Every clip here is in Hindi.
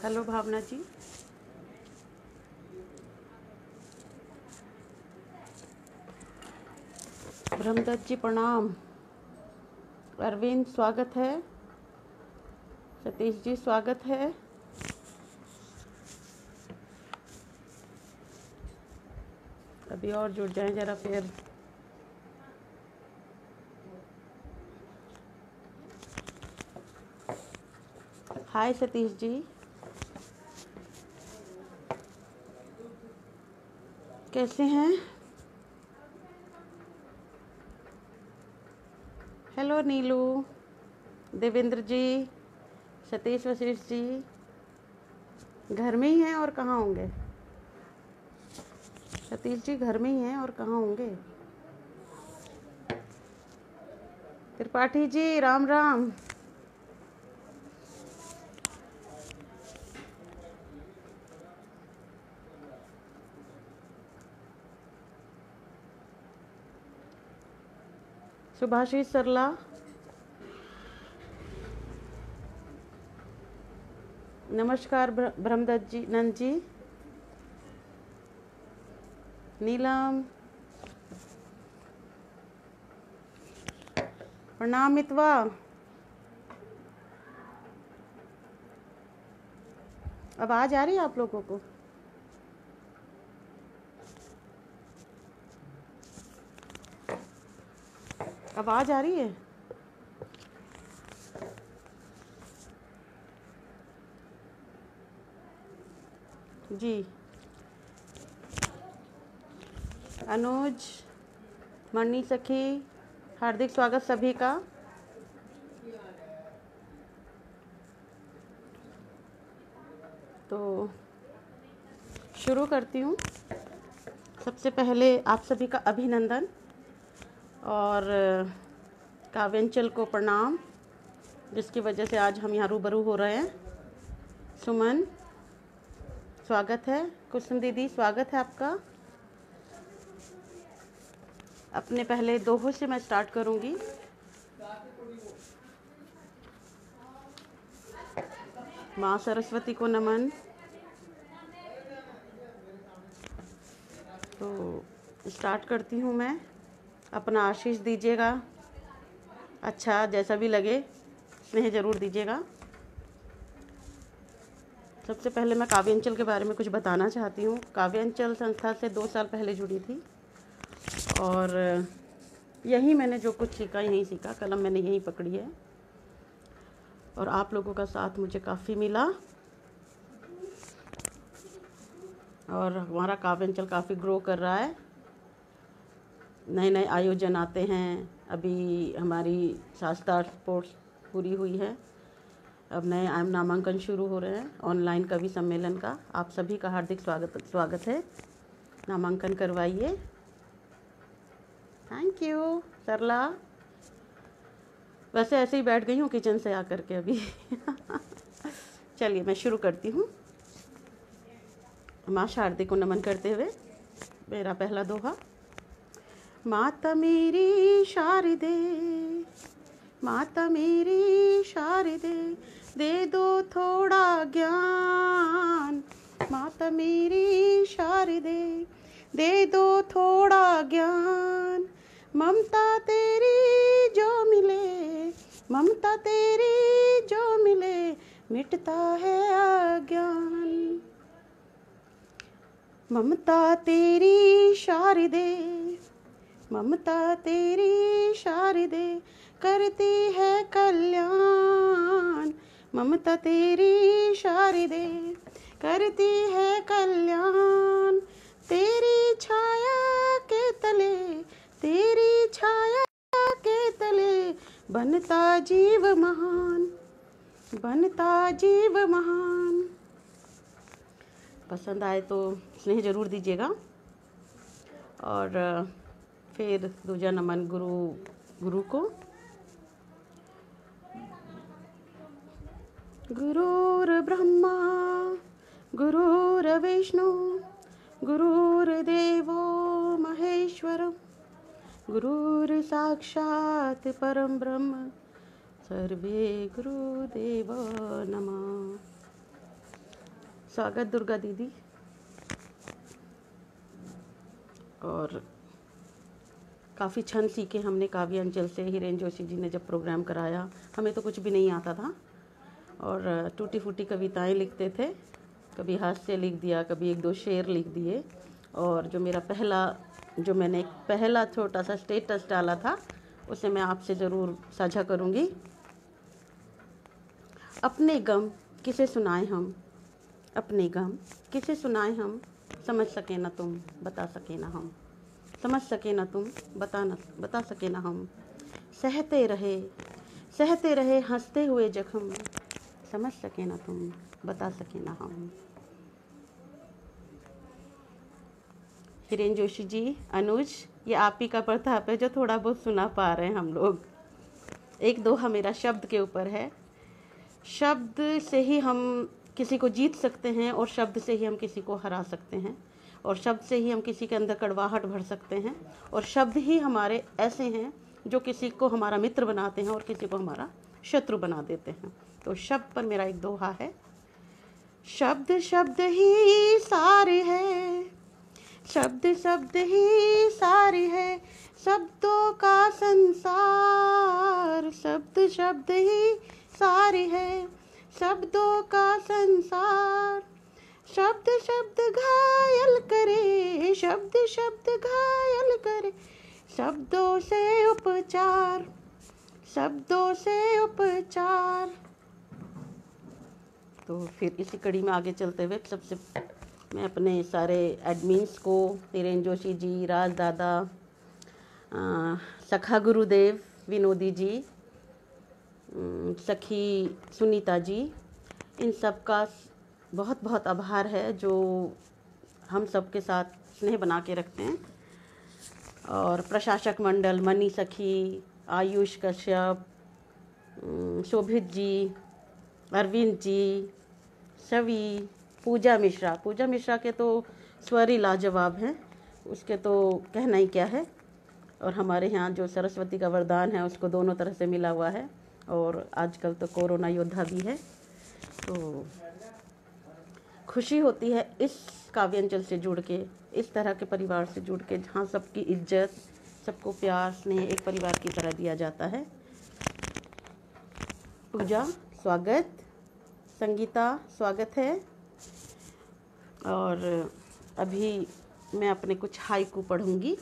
हेलो भावना जी। ब्रह्मदत्त जी प्रणाम। अरविंद स्वागत है। सतीश जी स्वागत है। अभी और जुड़ जाएं जरा फिर। हाय सतीश जी, कैसे हैं? हेलो नीलू, देवेंद्र जी, सतीश वशिष्ठ जी, घर में ही हैं और कहाँ होंगे? सतीश जी घर में ही हैं और कहाँ होंगे? त्रिपाठी जी राम राम। सुभाषिष सरला, नमस्कार। ब्रह्मदत्त जी, नंद जी, नीलम, प्रणाम मितवा। आवाज आ रही है आप लोगों को? आवाज आ रही है? जी। अनुज, मणि सखी, हार्दिक स्वागत सभी का। तो शुरू करती हूँ। सबसे पहले आप सभी का अभिनंदन और काव्यांचल को प्रणाम, जिसकी वजह से आज हम यहाँ रूबरू हो रहे हैं। सुमन स्वागत है। कुसुम दीदी स्वागत है आपका। अपने पहले दोहों से मैं स्टार्ट करूँगी। माँ सरस्वती को नमन। तो स्टार्ट करती हूँ मैं। अपना आशीष दीजिएगा, अच्छा जैसा भी लगे स्नेह ज़रूर दीजिएगा। सबसे पहले मैं काव्यांचल के बारे में कुछ बताना चाहती हूँ। काव्यांचल संस्था से 2 साल पहले जुड़ी थी और यहीं मैंने जो कुछ सीखा यहीं सीखा। कलम मैंने यहीं पकड़ी है और आप लोगों का साथ मुझे काफ़ी मिला और हमारा काव्यांचल काफ़ी ग्रो कर रहा है। नए नए आयोजन आते हैं। अभी हमारी शास्त्रा स्पोर्ट्स पूरी हुई है, अब नए नामांकन शुरू हो रहे हैं ऑनलाइन कवि सम्मेलन का। आप सभी का हार्दिक स्वागत है। नामांकन करवाइए। थैंक यू सरला। वैसे ऐसे ही बैठ गई हूँ किचन से आकर के अभी। चलिए मैं शुरू करती हूँ। माँ शारदे को नमन करते हुए मेरा पहला दोहा। माता मेरी शारदे, माता मेरी शारदे, दे दो थोड़ा ज्ञान। माता मेरी शारदे, दे दो थोड़ा ज्ञान। ममता तेरी जो मिले, ममता तेरी जो मिले, मिटता है अज्ञान। ममता तेरी शारदे, ममता तेरी शारदे, करती है कल्याण। ममता तेरी शारदे, करती है कल्याण। तेरी छाया के तले, तेरी छाया के तले, बनता जीव महान, बनता जीव महान। पसंद आए तो स्नेह ज़रूर दीजिएगा। और फिर दूजा नमन गुरु को। गुरुर्ब्रह्मा गुरुर्विष्णु गुरुर्देवो महेश्वरः, गुरुर्साक्षात् परं ब्रह्म, सर्वे गुरुदेव नमः। स्वागत दुर्गा दीदी। और काफ़ी छंद सीखे हमने काव्यांचल से। हिरेन जोशी जी ने जब प्रोग्राम कराया, हमें तो कुछ भी नहीं आता था और टूटी फूटी कविताएं लिखते थे, कभी हास्य लिख दिया, कभी एक दो शेर लिख दिए। और जो मैंने एक पहला छोटा सा स्टेटस डाला था, उसे मैं आपसे ज़रूर साझा करूँगी। अपने गम किसे सुनाएं हम, अपने गम किसे सुनाएं हम, समझ सके ना तुम, बता सके ना हम, समझ सके ना तुम, बता सके ना हम। सहते रहे हंसते हुए जख्म, समझ सके ना तुम, बता सके ना हम। हिरेन जोशी जी, अनुज, ये आप ही का प्रताप है जो थोड़ा बहुत सुना पा रहे हैं हम लोग। एक दोहा मेरा शब्द के ऊपर है। शब्द से ही हम किसी को जीत सकते हैं और शब्द से ही हम किसी को हरा सकते हैं और शब्द से ही हम किसी के अंदर कड़वाहट भर सकते हैं और शब्द ही हमारे ऐसे हैं जो किसी को हमारा मित्र बनाते हैं और किसी को हमारा शत्रु बना देते हैं। तो शब्द पर मेरा एक दोहा है। शब्द शब्द ही सारे है, शब्द शब्द ही सारे है, शब्दों का संसार, शब्द शब्द ही सारे है, शब्दों का संसार। शब्द शब्द घायल करे, शब्द शब्द घायल करे, शब्दों से उपचार, शब्दों से उपचार। तो फिर इसी कड़ी में आगे चलते हुए सबसे मैं अपने सारे एडमिन्स को, हिरेन जोशी जी, राज दादा, सखा गुरुदेव, विनोदी जी, सखी सुनीता जी, इन सब का बहुत बहुत आभार है जो हम सब के साथ स्नेह बना के रखते हैं। और प्रशासक मंडल, मनी सखी, आयुष कश्यप, शोभित जी, अरविंद जी, शवि, पूजा मिश्रा के तो स्वर ही लाजवाब हैं, उसके तो कहना ही क्या है। और हमारे यहाँ जो सरस्वती का वरदान है उसको दोनों तरह से मिला हुआ है और आजकल तो कोरोना योद्धा भी है। तो खुशी होती है इस काव्यांचल से जुड़ के, इस तरह के परिवार से जुड़ के जहाँ सबकी इज्जत, सबको प्यार स्नेह एक परिवार की तरह दिया जाता है। पूजा स्वागत, संगीता स्वागत है। और अभी मैं अपने कुछ हाइकू पढ़ूंगी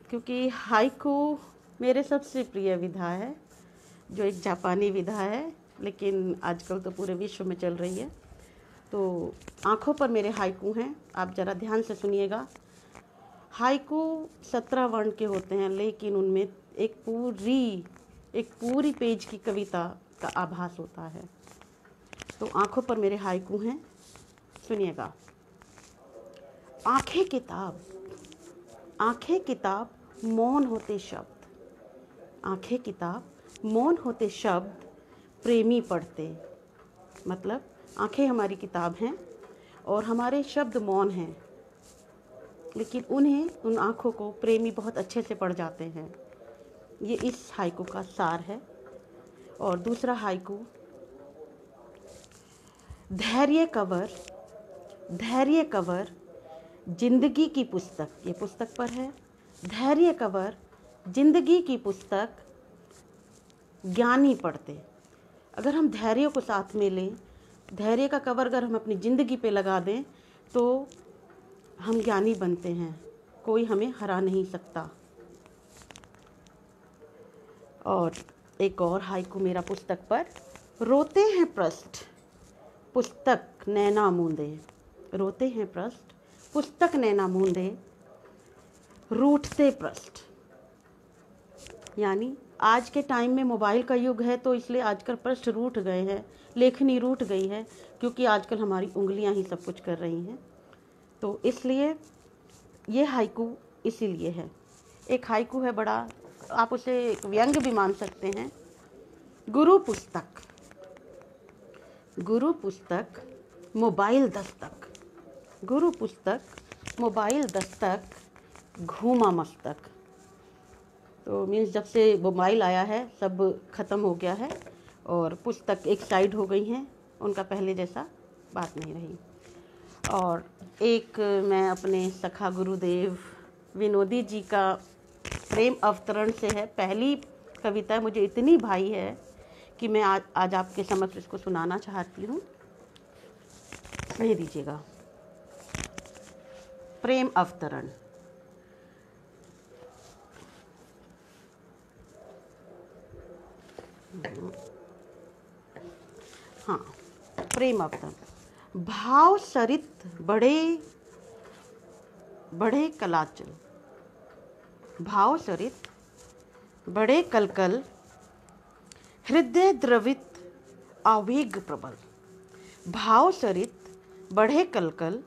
क्योंकि हाइकू मेरे सबसे प्रिय विधा है, जो एक जापानी विधा है लेकिन आजकल तो पूरे विश्व में चल रही है। तो आँखों पर मेरे हाइकू हैं, आप ज़रा ध्यान से सुनिएगा। हाइकू 17 वर्ण के होते हैं लेकिन उनमें एक पूरी पेज की कविता का आभास होता है। तो आँखों पर मेरे हाइकू हैं, सुनिएगा। आँखें किताब मौन होते शब्द, आँखें किताब मौन होते शब्द, प्रेमी पढ़ते। मतलब आँखें हमारी किताब हैं और हमारे शब्द मौन हैं, लेकिन उन आँखों को प्रेमी बहुत अच्छे से पढ़ जाते हैं। ये इस हाइकू का सार है। और दूसरा हाइकू, धैर्य कवर जिंदगी की पुस्तक, ये पुस्तक पर है। धैर्य कवर जिंदगी की पुस्तक, ज्ञानी पढ़ते। अगर हम धैर्य को साथ में लें, धैर्य का कवर अगर हम अपनी ज़िंदगी पे लगा दें तो हम ज्ञानी बनते हैं, कोई हमें हरा नहीं सकता। और एक और हाइकू मेरा पुस्तक पर, रोते हैं पृष्ठ पुस्तक नैना मूंदे, रोते हैं पृष्ठ पुस्तक नैना मूंदे, रूठते पृष्ठ। यानी आज के टाइम में मोबाइल का युग है तो इसलिए आजकल पृष्ठ रूठ गए हैं, लेखनी रूठ गई है क्योंकि आजकल हमारी उंगलियां ही सब कुछ कर रही हैं। तो इसलिए ये हाइकू इसीलिए है। एक हाइकू है बड़ा, आप उसे एक व्यंग भी मान सकते हैं। गुरु पुस्तक मोबाइल दस्तक, गुरु पुस्तक मोबाइल दस्तक, घूमा मस्तक। तो मीन्स जब से मोबाइल आया है सब ख़त्म हो गया है और पुस्तक एक साइड हो गई हैं, उनका पहले जैसा बात नहीं रही। और एक मैं अपने सखा गुरुदेव विनोदी जी का प्रेम अवतरण से है, पहली कविता मुझे इतनी भाई है कि मैं आज आपके समक्ष इसको सुनाना चाहती हूँ। नहीं दीजिएगा। प्रेम अवतरण। हाँ, प्रेम अवतरण। भाव सरित बड़े बड़े कलाचल, भाव सरित बड़े कलकल, हृदय द्रवित आवेग प्रबल। भाव सरित बढ़े कलकल,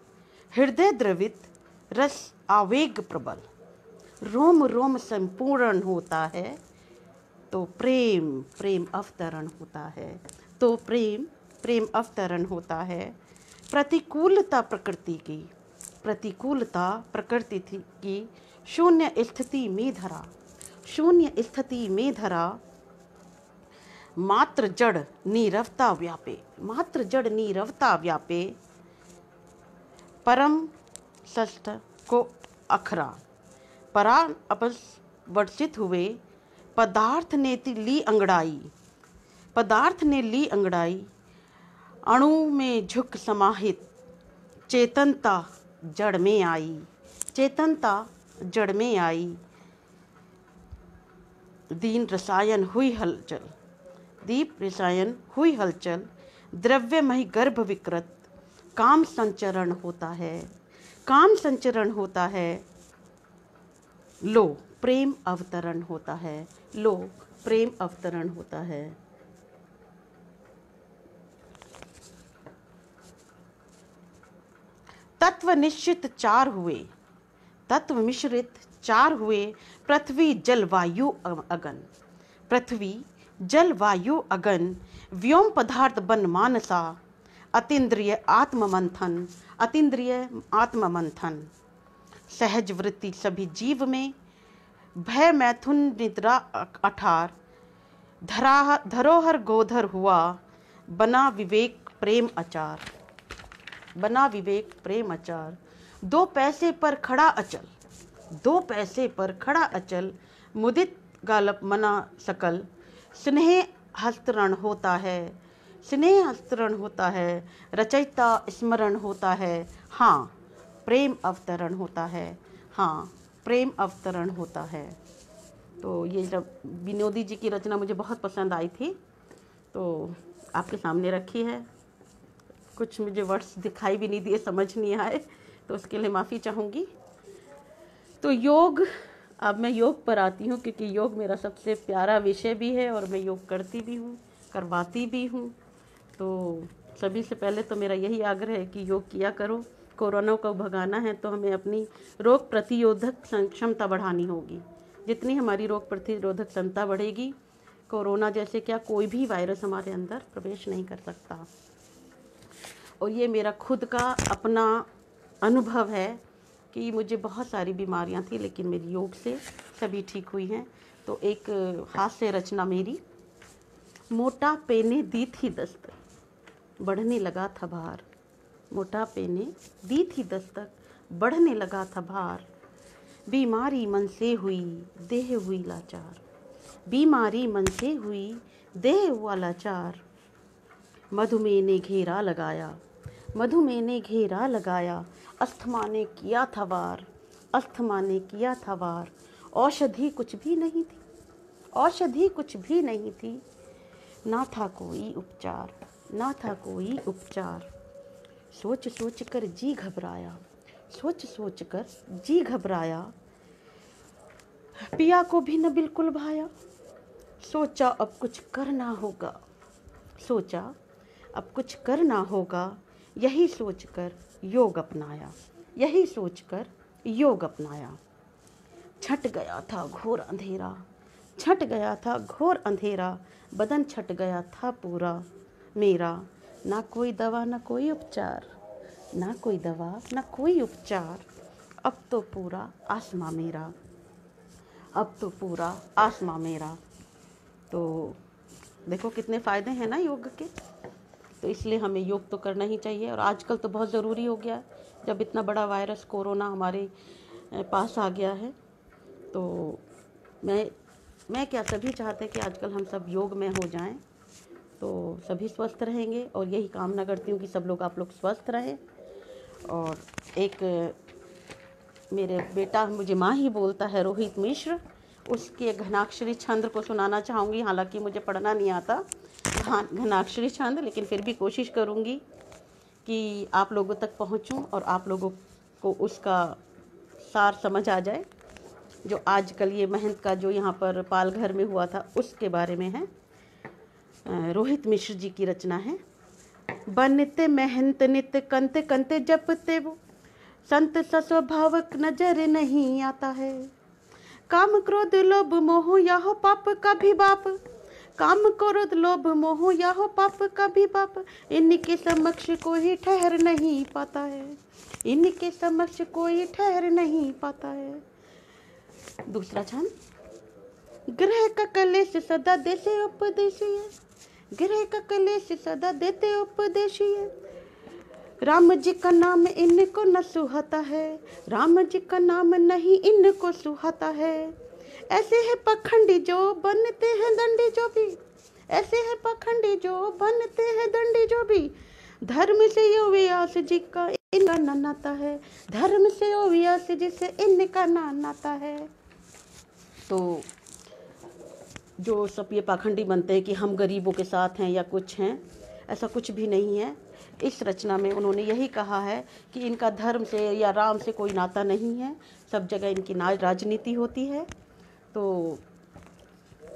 हृदय द्रवित रस आवेग प्रबल। रोम रोम संपूर्ण होता है तो प्रेम प्रेम अवतरण होता है, तो प्रेम प्रेम अवतरण होता है। प्रतिकूलता प्रकृति की, प्रतिकूलता प्रकृति की शून्य स्थिति में धरा, शून्य स्थिति में धरा। मात्र जड़ नीरवता व्यापे, मात्र जड़ नीरवता व्यापे। परम षष्ठ को अखरा, परान अपस वर्षित हुए। पदार्थ ने ली अंगड़ाई, पदार्थ ने ली अंगड़ाई। अणु में झुक समाहित, चेतनता जड़ में आई, चेतनता जड़ में आई। दीन रसायन हुई हलचल, दीप रसायन हुई हलचल। द्रव्यमय गर्भ विकृत, काम संचरण होता है, काम संचरण होता है। लो प्रेम अवतरण होता है, लो प्रेम अवतरण होता है। तत्व निश्चित चार हुए, तत्व मिश्रित चार हुए। पृथ्वी जल वायु अगन, पृथ्वी जल वायु अगन। व्योम पदार्थ बन मानसा, अतीन्द्रिय आत्ममंथन, अतीन्द्रिय आत्ममंथन। सहज वृत्ति सभी जीव में, भय मैथुन निद्रा अठार। धरोहर गोधर हुआ, बना विवेक प्रेम अचार, बना विवेक प्रेम अचार। दो पैसे पर खड़ा अचल, दो पैसे पर खड़ा अचल। मुदित गालप मना सकल, स्नेह हस्तरण होता है, स्नेह हस्तरण होता है। रचयिता स्मरण होता है, हाँ प्रेम अवतरण होता है, हाँ प्रेम अवतरण होता है। तो ये जब विनोदी जी की रचना मुझे बहुत पसंद आई थी, तो आपके सामने रखी है। कुछ मुझे वर्ड्स दिखाई भी नहीं दिए, समझ नहीं आए, तो उसके लिए माफ़ी चाहूँगी। तो योग, अब मैं योग पर आती हूँ, क्योंकि योग मेरा सबसे प्यारा विषय भी है और मैं योग करती भी हूँ, करवाती भी हूँ। तो सभी से पहले तो मेरा यही आग्रह है कि योग किया करो। कोरोना को भगाना है तो हमें अपनी रोग प्रतिरोधक क्षमता बढ़ानी होगी। जितनी हमारी रोग प्रतिरोधक क्षमता बढ़ेगी, कोरोना जैसे क्या कोई भी वायरस हमारे अंदर प्रवेश नहीं कर सकता। और ये मेरा खुद का अपना अनुभव है कि मुझे बहुत सारी बीमारियां थी, लेकिन मेरी योग से सभी ठीक हुई हैं। तो एक हास्य रचना मेरी। मोटापे ने दी थी दस्तक, बढ़ने लगा था भार। मोटापे ने दी थी दस्तक, बढ़ने लगा था भार। बीमारी मन से हुई, देह हुई लाचार, बीमारी मन से हुई, देह हुआ लाचार। मधुमेह ने घेरा लगाया, मधुमेह ने घेरा लगाया। अस्थमा ने किया था वार, अस्थमा ने किया था वार। औषधि कुछ भी नहीं थी, औषधि कुछ भी नहीं थी। ना था कोई उपचार, ना था कोई उपचार। सोच सोच कर जी घबराया, सोच सोच कर जी घबराया। पिया को भी न बिल्कुल भाया। सोचा अब कुछ करना होगा, सोचा अब कुछ करना होगा। यही सोचकर योग अपनाया, यही सोचकर योग अपनाया। छट गया था घोर अंधेरा, छट गया था घोर अंधेरा। बदन छट गया था पूरा मेरा। ना कोई दवा ना कोई उपचार, ना कोई दवा ना कोई उपचार। अब तो पूरा आसमां मेरा, अब तो पूरा आसमां मेरा। तो देखो कितने फ़ायदे हैं ना योग के। तो इसलिए हमें योग तो करना ही चाहिए। और आजकल तो बहुत ज़रूरी हो गया, जब इतना बड़ा वायरस कोरोना हमारे पास आ गया है। तो मैं क्या, सभी चाहते हैं कि आजकल हम सब योग में हो जाएं, तो सभी स्वस्थ रहेंगे। और यही कामना करती हूँ कि सब लोग, आप लोग स्वस्थ रहें। और एक मेरे बेटा मुझे माँ ही बोलता है, रोहित मिश्र, उसके घनाक्षरी छंद को सुनाना चाहूँगी। हालांकि मुझे पढ़ना नहीं आता घनाक्षरी छंद, लेकिन फिर भी कोशिश करूँगी कि आप लोगों तक पहुँचूँ और आप लोगों को उसका सार समझ आ जाए। जो आजकल ये महंत का जो यहाँ पर पालघर में हुआ था, उसके बारे में है। रोहित मिश्र जी की रचना है। बनते महंत नित कंते कंते जपते वो, संत स्वभावक नजर नहीं आता है। काम क्रोध लोभ मोह या हो पाप का भी बाप, काम क्रोध लोभ मोह या हो पाप का भी बाप, इनके समक्ष कोई ठहर नहीं पाता है, इनके समक्ष कोई ठहर नहीं पाता है। दूसरा छंद। ग्रह का कलेश सदा देते उपदेशीय, ग्रह का कलेश सदा देते उपदेशीय, राम जी का नाम इनको न सुहाता है, राम जी का नाम नहीं इनको सुहाता है। ऐसे है पखंडी जो बनते हैं दंडी जो भी, ऐसे है पखंडी जो बनते हैं दंडी जो भी, धर्म से यो व्यास जी का इनका ना नाता है, धर्म से यो व्यास जी से इनका ना नाता है। तो जो सब ये पाखंडी बनते हैं कि हम गरीबों के साथ हैं या कुछ हैं, ऐसा कुछ भी नहीं है। इस रचना में उन्होंने यही कहा है कि इनका धर्म से या राम से कोई नाता नहीं है, सब जगह इनकी राजनीति होती है। तो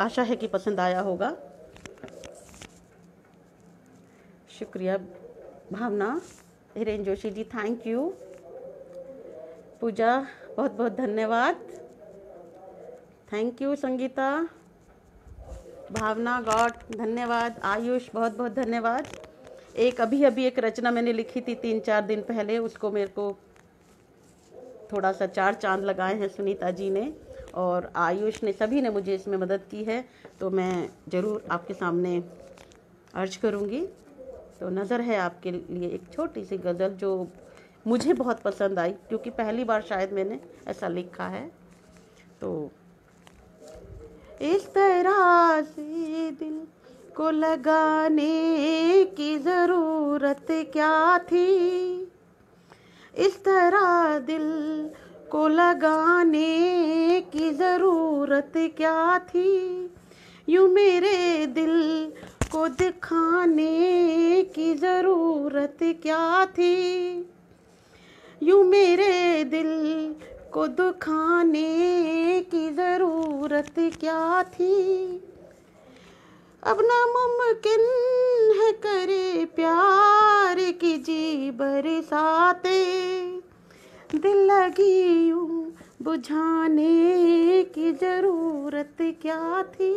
आशा है कि पसंद आया होगा। शुक्रिया भावना। Hiren Joshi ji thank you. पूजा बहुत बहुत धन्यवाद, थैंक यू। संगीता, भावना, गॉड धन्यवाद। आयुष बहुत बहुत धन्यवाद। एक अभी एक रचना मैंने लिखी थी 3-4 दिन पहले, उसको मेरे को थोड़ा सा 4 चांद लगाए हैं सुनीता जी ने और आयुष ने, सभी ने मुझे इसमें मदद की है। तो मैं ज़रूर आपके सामने अर्ज करूँगी। तो नज़र है आपके लिए एक छोटी सी गज़ल जो मुझे बहुत पसंद आई, क्योंकि पहली बार शायद मैंने ऐसा लिखा है। तो इस तरह से दिल को लगाने की ज़रूरत क्या थी, इस तरह दिल को लगाने की ज़रूरत क्या थी, यूँ मेरे दिल को दिखाने की ज़रूरत क्या थी, यूँ मेरे दिल को दुखाने की ज़रूरत क्या थी। अब नामुमकिन है करे प्यार की जी बरसाते, दिल लगी यूँ बुझाने की ज़रूरत क्या थी,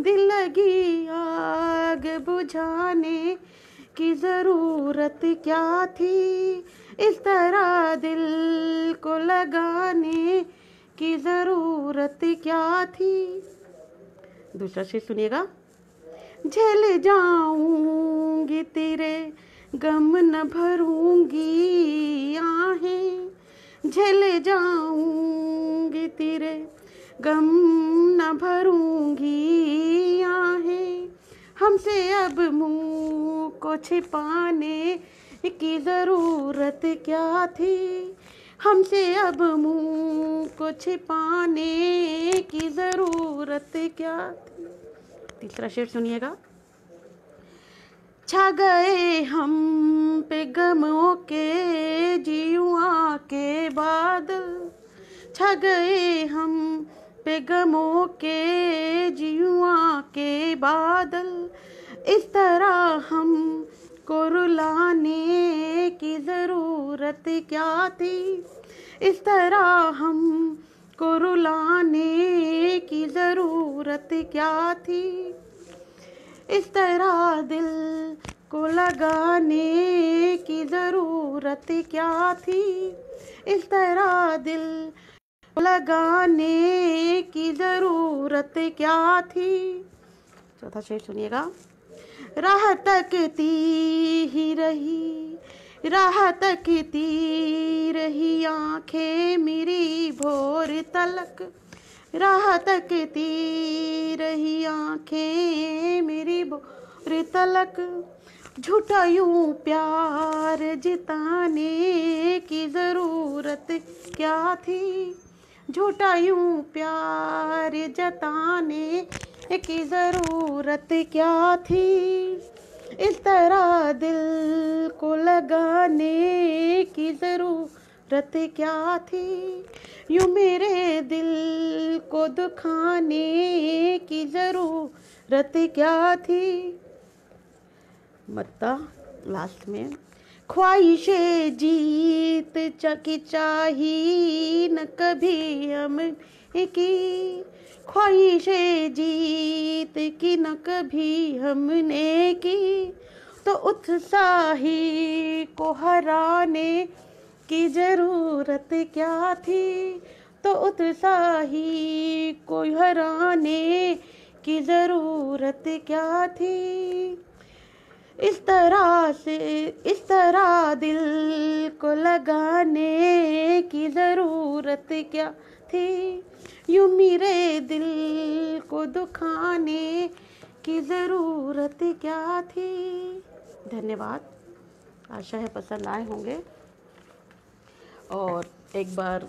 दिल लगी आग बुझाने की ज़रूरत क्या थी, इस तरह दिल को लगाने की ज़रूरत क्या थी। दूसरा शेर सुनिएगा। झेल जाऊंगी तेरे गम न भरूंगी आहें, झेल जाऊंगी तेरे गम न भरूंगी आहें, हमसे अब मुँह को छिपाने की ज़रूरत क्या थी, हमसे अब मुँह को छिपाने की ज़रूरत क्या थी। तीसरा शेर सुनिएगा। छा गए हम पे गमों के जुआ के बादल, छा गए हम पे गमों के जुआ के बादल, इस तरह हम को रुलाने की ज़रूरत क्या थी, इस तरह हम को रुलाने की ज़रूरत क्या थी, इस तरह दिल को लगाने की ज़रूरत क्या थी, इस तरह दिल को लगाने की ज़रूरत क्या थी। चौथा शेर सुनिएगा। राह तकती ही रही, राह तकती रही आंखें मेरी भोर तलक, राह तकती रही आंखें मेरी भोर तलक। झूठा यूं प्यार जिताने की ज़रूरत क्या थी, झूठा यूं प्यार जताने की ज़रूरत क्या थी। इस तरह दिल को लगाने की ज़रूरत क्या थी, यूं मेरे दिल को दुखाने की ज़रूरत क्या थी। मत्ता लास्ट में, ख्वाहिशें जीत की चाही न कभी हम की, ख्वाहिशें जीत की न कभी हमने की। तो उत्साही को हराने की ज़रूरत क्या थी, तो उत्साही को हराने की ज़रूरत क्या थी। इस तरह दिल को लगाने की ज़रूरत क्या थी, यूं मेरे दिल को दुखाने की ज़रूरत क्या थी। धन्यवाद। आशा है पसंद आए होंगे। और एक बार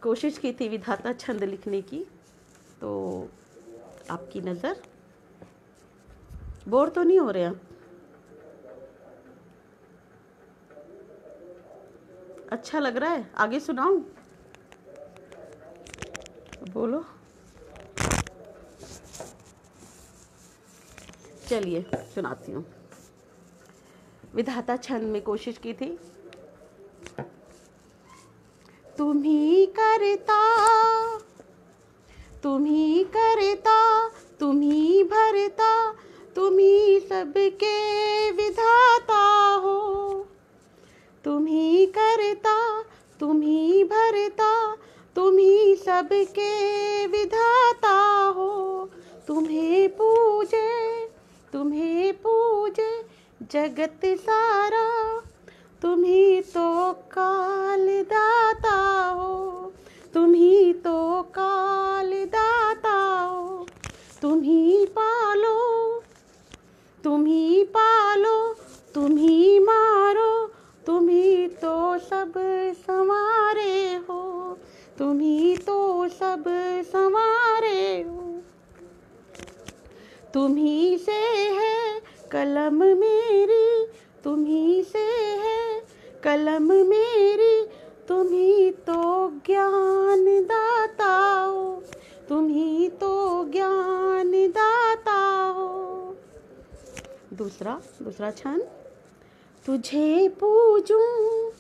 कोशिश की थी विधाता छंद लिखने की, तो आपकी नज़र, बोर तो नहीं हो रहे आप? अच्छा लग रहा है? आगे सुनाऊं? बोलो। चलिए सुनाती हूँ। विधाता छंद में कोशिश की थी। तुम ही करता, तुम ही करता, तुम ही भरता, तुम ही सबके विधाता हो। तुम ही करता, तुम ही भरता, तुम ही सबके विधाता हो। तुम्हें पूजे, तुम्हें पूजे जगत सारा, तुम ही तो काल दाता हो। तुम ही तो काल दाता हो। तुम ही पालो, तुम ही पालो, तुम ही मारो, तुम ही तो सब संवारे हो। तुम ही तो सब संवारे हो। तुम ही से है कलम मेरी, तुम ही से है कलम मेरी, तुम ही तो ज्ञान दाता हो। तुम ही तो ज्ञान दाता हो। दूसरा छंद। तुझे पूजूं,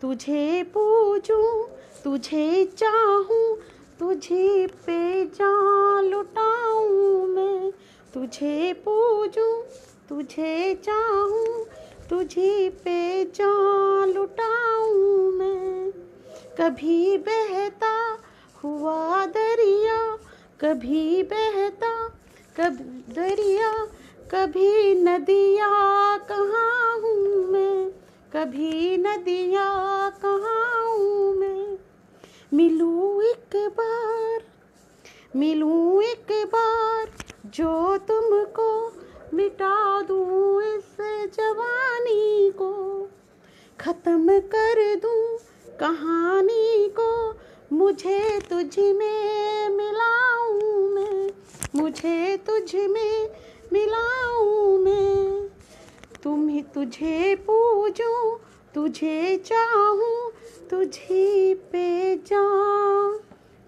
तुझे पूजूं, तुझे चाहूं, तुझे पे जान लुटाऊं मैं। तुझे पूजूं, तुझे चाहूं, तुझे पे जान लुटाऊं मैं। कभी बहता हुआ दरिया, कभी बहता कभी दरिया, कभी नदिया कहाँ हूँ मैं, कभी नदिया कहाँ हूँ मैं। मिलूँ एक बार, मिलूँ एक बार, जो तुमको मिटा दूँ इस जवानी को। ख़त्म कर दूँ कहानी को, मुझे तुझ में मिलाऊँ मैं, मुझे तुझ में मिलाऊं मैं। तुझे पूजूं, तुझे चाहूं, तुझी पे जान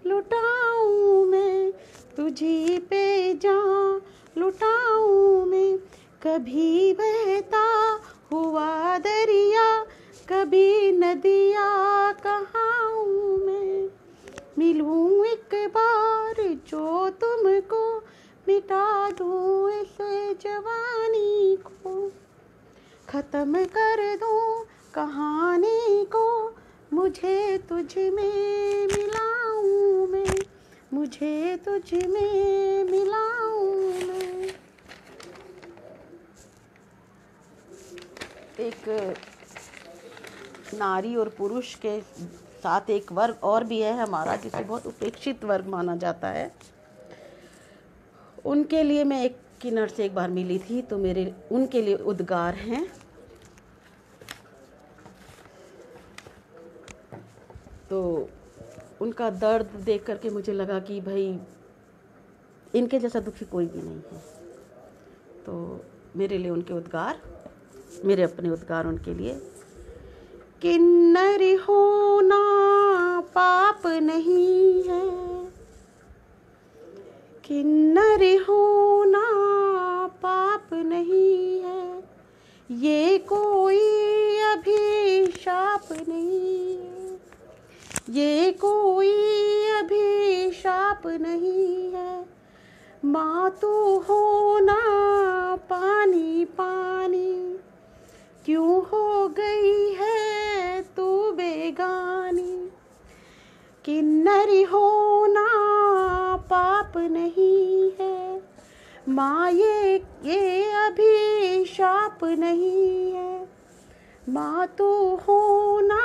लुटाऊं मैं, तुझी पे जान लुटाऊं मैं। कभी बहता हुआ दरिया, कभी नदिया कहाँ हूँ मैं। मिलूं एक बार जो तुमको, मिटा दूँ इस जवानी को। ख़त्म कर दूँ कहानी को, मुझे तुझ में मिलाऊं मैं, मुझे तुझ में मिलाऊं मैं। एक नारी और पुरुष के साथ एक वर्ग और भी है हमारा, जिसे बहुत उपेक्षित वर्ग माना जाता है। उनके लिए मैं एक किन्नर से एक बार मिली थी, तो मेरे उनके लिए उद्गार हैं। तो उनका दर्द देख करके मुझे लगा कि भाई इनके जैसा दुखी कोई भी नहीं है। तो मेरे लिए उनके उद्गार, मेरे अपने उद्गार उनके लिए। किन्नर होना पाप नहीं है, किन्नर होना पाप नहीं है, ये कोई अभिशाप नहीं है, ये कोई अभिशाप नहीं है। माँ तू होना पानी पानी, क्यों हो गई है तू बेगानी। किन्नरी होना पाप नहीं है, माँ ये अभिशाप नहीं है। माँ तू होना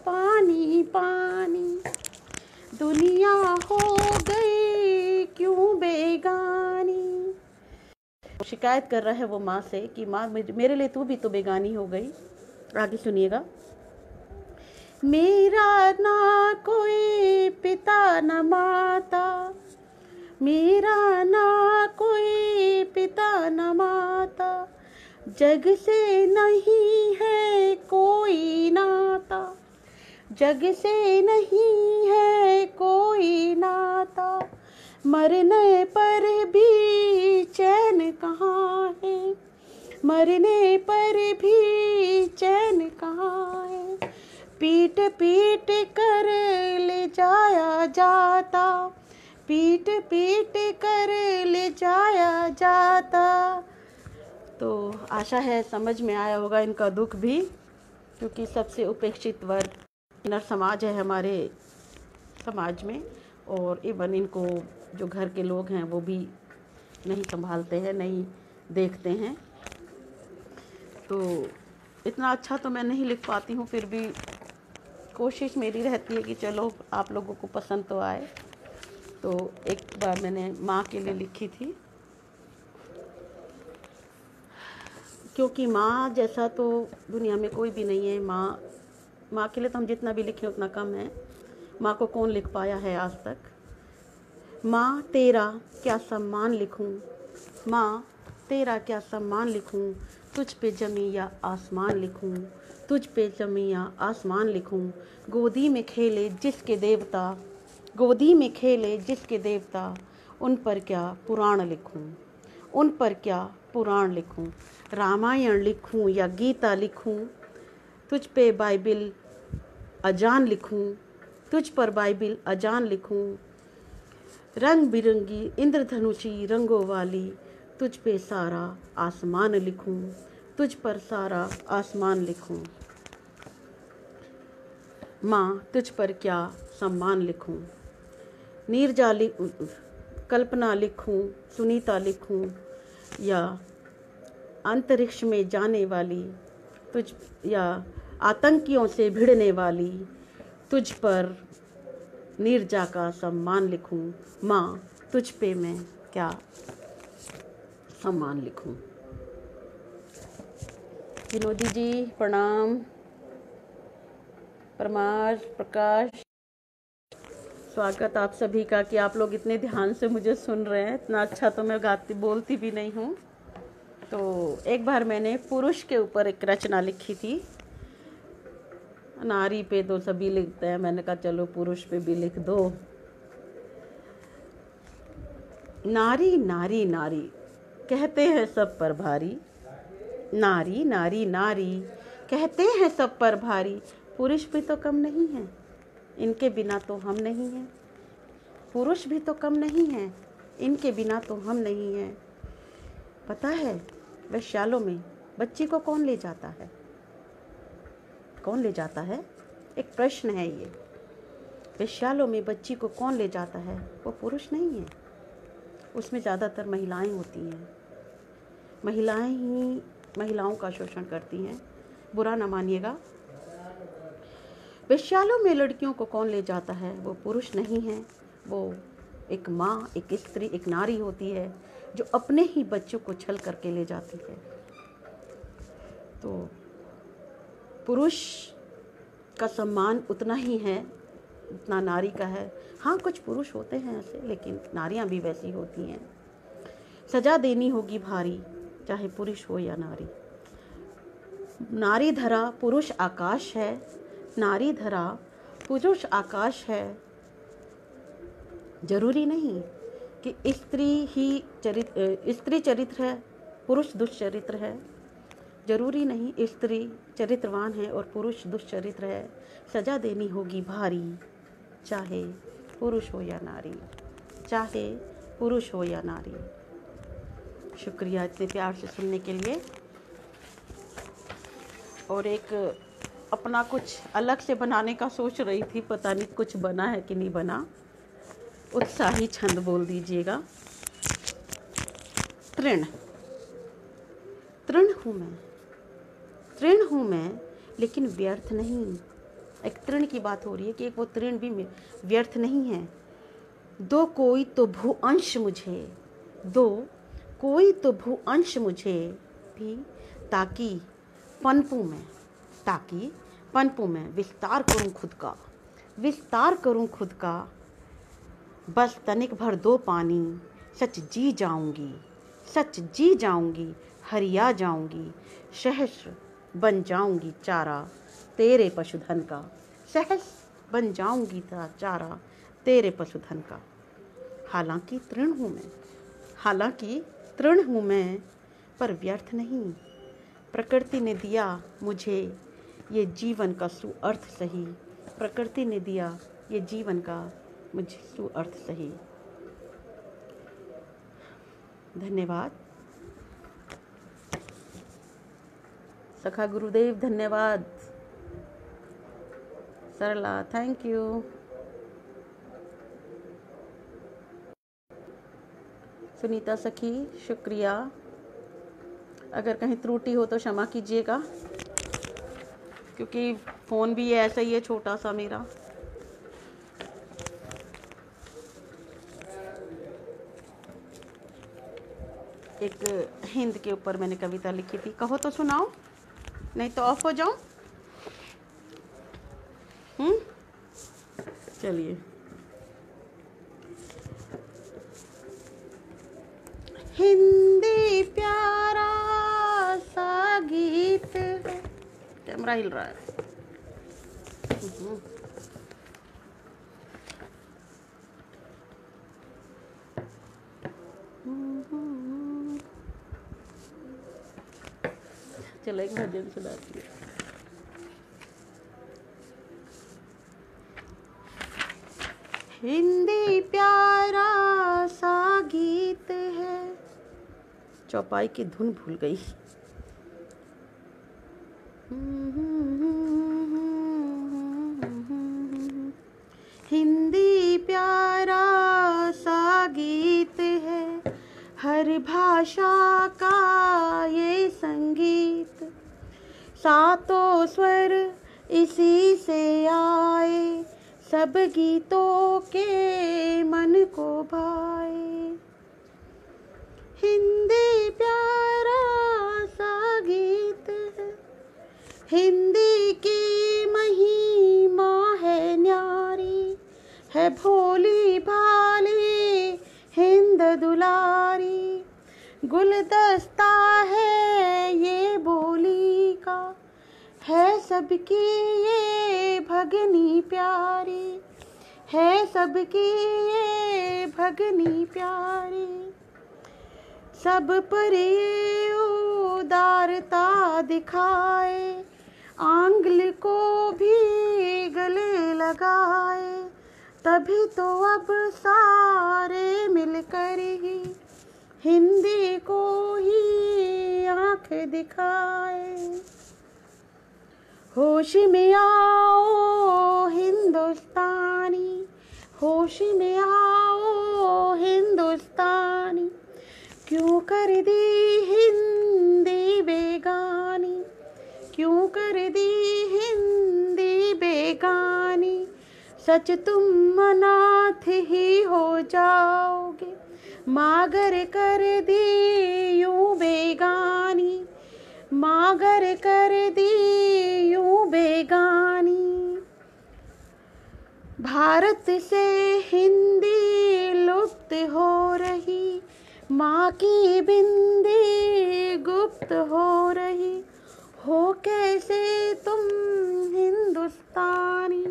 पानी पानी, दुनिया हो गई क्यों बेगानी। शिकायत कर रहा है वो माँ से कि माँ मेरे लिए तू भी तो बेगानी हो गई। आगे सुनिएगा। मेरा ना कोई पिता न माता, मेरा ना कोई पिता न माता, जग से नहीं है कोई नाता, जग से नहीं है कोई नाता। मरने पर भी चैन कहाँ है, मरने पर भी चैन कहाँ है। पीट पीट कर ले जाया जाता, पीट पीट कर ले जाया जाता। तो आशा है समझ में आया होगा इनका दुख भी, क्योंकि सबसे उपेक्षित वर्ग किन्नर समाज है हमारे समाज में। और इवन इनको जो घर के लोग हैं वो भी नहीं संभालते हैं, नहीं देखते हैं। तो इतना अच्छा तो मैं नहीं लिख पाती हूँ, फिर भी कोशिश मेरी रहती है कि चलो आप लोगों को पसंद तो आए। तो एक बार मैंने माँ के लिए लिखी थी, क्योंकि माँ जैसा तो दुनिया में कोई भी नहीं है। माँ के लिए तो हम जितना भी लिखें उतना कम है। माँ को कौन लिख पाया है आज तक। माँ तेरा क्या सम्मान लिखूं, माँ तेरा क्या सम्मान लिखूं, तुझ पे जमी या आसमान लिखूं, तुझ पे जमी या आसमान लिखूं। गोदी में खेले जिसके देवता, गोदी में खेले जिसके देवता, उन पर क्या पुराण लिखूं, उन पर क्या पुराण लिखूं। रामायण लिखूं या गीता लिखूं, तुझ पे बाइबिल अजान लिखूं, तुझ पर बाइबिल अजान लिखूं। रंग बिरंगी इंद्रधनुषी रंगों वाली, तुझ पे सारा आसमान लिखूं, तुझ पर सारा आसमान लिखूं। माँ तुझ पर क्या सम्मान लिखूं। नीरजा कल्पना लिखूं, सुनीता लिखूं, या अंतरिक्ष में जाने वाली तुझ, या आतंकियों से भिड़ने वाली, तुझ पर नीरजा का सम्मान लिखूं। माँ तुझ पे मैं क्या सम्मान लिखूं। विनोदी जी प्रणाम। परमार प्रकाश, स्वागत आप सभी का कि आप लोग इतने ध्यान से मुझे सुन रहे हैं। इतना अच्छा तो मैं गाती बोलती भी नहीं हूँ। तो एक बार मैंने पुरुष के ऊपर एक रचना लिखी थी। नारी पे तो सभी लिखते हैं, मैंने कहा चलो पुरुष पे भी लिख दो। नारी नारी नारी कहते हैं सब पर भारी, नारी नारी नारी कहते हैं सब पर भारी। पुरुष भी तो कम नहीं है, इनके बिना तो हम नहीं हैं। पुरुष भी तो कम नहीं है, इनके बिना तो हम नहीं हैं। पता है वेश्यालों में बच्ची को कौन ले जाता है, कौन ले जाता है? एक प्रश्न है ये। वेश्यालों में बच्ची को कौन ले जाता है? वो पुरुष नहीं है, उसमें ज़्यादातर महिलाएं होती हैं। महिलाएं ही महिलाओं का शोषण करती हैं, बुरा ना मानिएगा। वेश्यालयों में लड़कियों को कौन ले जाता है? वो पुरुष नहीं है, वो एक माँ, एक स्त्री, एक नारी होती है जो अपने ही बच्चों को छल करके ले जाती है। तो पुरुष का सम्मान उतना ही है उतना नारी का है। हाँ, कुछ पुरुष होते हैं ऐसे, लेकिन नारियां भी वैसी होती हैं। सजा देनी होगी भारी, चाहे पुरुष हो या नारी। नारी धरा पुरुष आकाश है, नारी धरा पुरुष आकाश है। जरूरी नहीं कि स्त्री चरित्र है, पुरुष दुष्चरित्र है। जरूरी नहीं स्त्री चरित्रवान है और पुरुष दुष्चरित्र है। सजा देनी होगी भारी, चाहे पुरुष हो या नारी, चाहे पुरुष हो या नारी। शुक्रिया इतने प्यार से सुनने के लिए। और एक अपना कुछ अलग से बनाने का सोच रही थी, पता नहीं कुछ बना है कि नहीं बना। उत्साही छंद बोल दीजिएगा। तृण। तृण हूँ मैं, तृण हूँ मैं, लेकिन व्यर्थ नहीं। एक तृण की बात हो रही है कि एक वो तृण भी व्यर्थ नहीं है। दो कोई तो भू अंश मुझे, दो कोई तो भू अंश मुझे भी, ताकि पनपू मैं, विस्तार करूं खुद का, विस्तार करूं खुद का। बस तनिक भर दो पानी, सच जी जाऊंगी, सच जी जाऊंगी, हरिया जाऊंगी। सहस्र बन जाऊंगी चारा तेरे पशुधन का, सहस्र बन जाऊंगी चारा तेरे पशुधन का। हालांकि तृण हूँ मैं, हालांकि तृण हूँ मैं, पर व्यर्थ नहीं। प्रकृति ने दिया मुझे ये जीवन का सुअर्थ सही, प्रकृति ने दिया ये जीवन का मुझे सुअर्थ सही। धन्यवाद सखा गुरुदेव, धन्यवाद सरला, थैंक यू। सुनीता सखी, शुक्रिया। अगर कहीं त्रुटि हो तो क्षमा कीजिएगा, क्योंकि फ़ोन भी ऐसा ही है छोटा सा मेरा। एक हिंद के ऊपर मैंने कविता लिखी थी, कहो तो सुनाओ, नहीं तो ऑफ हो जाऊं। चलिए। हिंदी प्यारा सा गीत है। कैमरा हिल रहा है। चलो एक भजन सुनाती हूँ। हिंदी प्यारा सा गीत है। चौपाई की धुन भूल गई। हिंदी प्यारा सा गीत है, हर भाषा का ये संगीत। सातों स्वर इसी से आए, सब गीतों के मन को भाए। हिंदी प्यारा सा गीत है, हिंदी की महिमा है न्यारी, है भोली भाली हिंद दुलारी। गुलदस्ता है ये बोली का, है सबकी ये भगनी प्यारी, है सबकी ये भगनी प्यारी। सब पर ये उदारता दिखाए, आंगल को भी गले लगाए। तभी तो अब सारे मिलकर ही हिंदी को ही आँख दिखाए। होश में आओ हिंदुस्तानी, होश में आओ हिंदुस्तानी। क्यों कर दी हिंदी बेगानी, कर दी हिंदी बेगानी, सच तुम अनाथ ही हो जाओगे, मागर कर दी यूं बेगानी, मागर कर दी यूं बेगानी। भारत से हिंदी लुप्त हो रही, माँ की बिंदी गुप्त हो रही, हो कैसे तुम हिंदुस्तानी,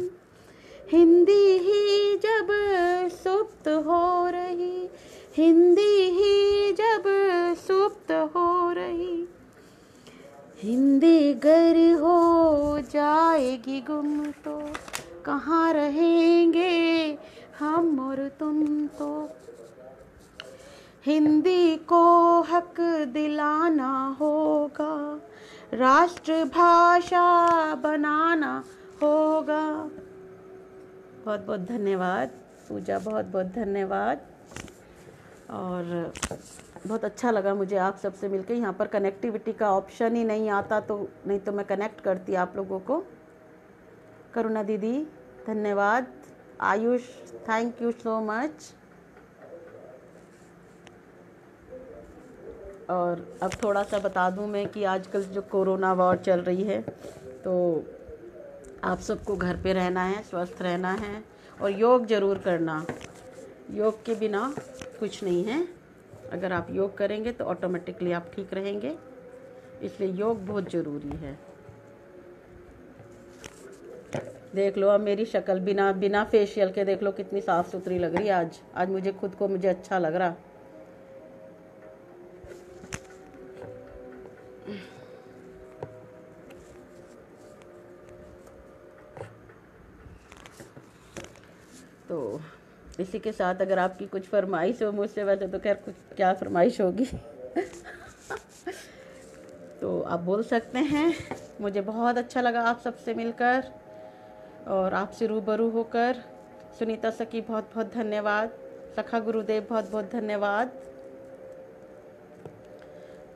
हिंदी ही जब सुप्त हो रही, हिंदी ही जब सुप्त हो रही। हिंदी गर हो जाएगी गुम तो कहाँ रहेंगे हम और तुम तो। हिंदी को हक दिलाना होगा, राष्ट्रभाषा बनाना होगा। बहुत बहुत धन्यवाद पूजा, बहुत बहुत धन्यवाद। और बहुत अच्छा लगा मुझे आप सबसे मिलकर। यहाँ पर कनेक्टिविटी का ऑप्शन ही नहीं आता, तो नहीं तो मैं कनेक्ट करती आप लोगों को। करुणा दीदी धन्यवाद, Ayush thank you so much. और अब थोड़ा सा बता दूं मैं कि आजकल जो कोरोना वॉर चल रही है, तो आप सबको घर पे रहना है, स्वस्थ रहना है और योग ज़रूर करना। योग के बिना कुछ नहीं है। अगर आप योग करेंगे तो ऑटोमेटिकली आप ठीक रहेंगे, इसलिए योग बहुत ज़रूरी है। देख लो अब मेरी शक्ल बिना फेशियल के देख लो कितनी साफ़ सुथरी लग रही है। आज मुझे खुद को मुझे अच्छा लग रहा। तो इसी के साथ अगर आपकी कुछ फरमाइश हो मुझसे, वैसे तो खैर कुछ क्या फरमाइश होगी तो आप बोल सकते हैं। मुझे बहुत अच्छा लगा आप सबसे मिलकर और आपसे रूबरू होकर। सुनीता सखी बहुत बहुत धन्यवाद, सखा गुरुदेव बहुत बहुत धन्यवाद।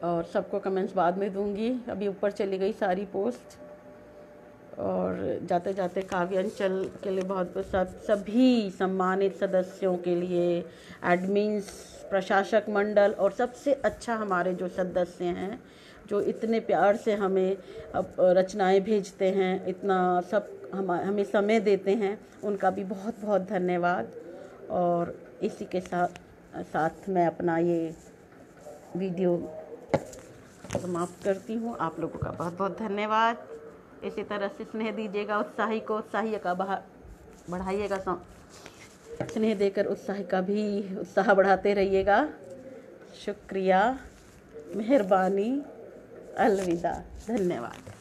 और सबको कमेंट्स बाद में दूंगी, अभी ऊपर चली गई सारी पोस्ट। और जाते जाते काव्यांचल के लिए बहुत सभी सम्मानित सदस्यों के लिए, एडमिन्स, प्रशासक मंडल और सबसे अच्छा हमारे जो सदस्य हैं जो इतने प्यार से हमें अब रचनाएं भेजते हैं, इतना सब हमें समय देते हैं, उनका भी बहुत बहुत धन्यवाद। और इसी के साथ मैं अपना ये वीडियो समाप्त करती हूँ। आप लोगों का बहुत बहुत धन्यवाद। इसी तरह से स्नेह दीजिएगा, उत्साही को उत्साही का बढ़ाइएगा, स्नेह देकर उत्साही का भी उत्साह बढ़ाते रहिएगा। शुक्रिया, मेहरबानी, अलविदा, धन्यवाद।